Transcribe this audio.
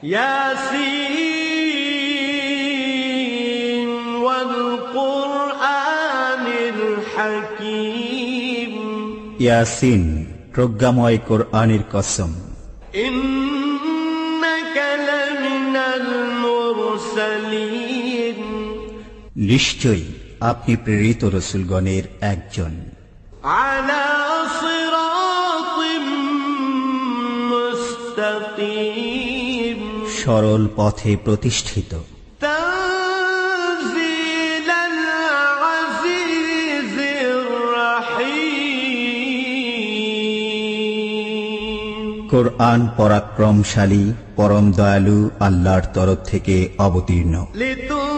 ইয়াসিন ওয়াল কুরআনিল হাকীম। ইয়াসিন, প্রজ্ঞাময় কোরআনের কসম। ইন্নাকা লামিনাল মুরসালিন। নিশ্চয়ই আপনি প্রেরিত রসুলগণের একজন। আলা সিরাতিম মুস্তাকিম। সরল পথে প্রতিষ্ঠিত। তানজিলাল আজিজির রাহিম। কোরআন পরাক্রমশালী, পরম দয়ালু আল্লাহর তরফ থেকে অবতীর্ণ। লিতু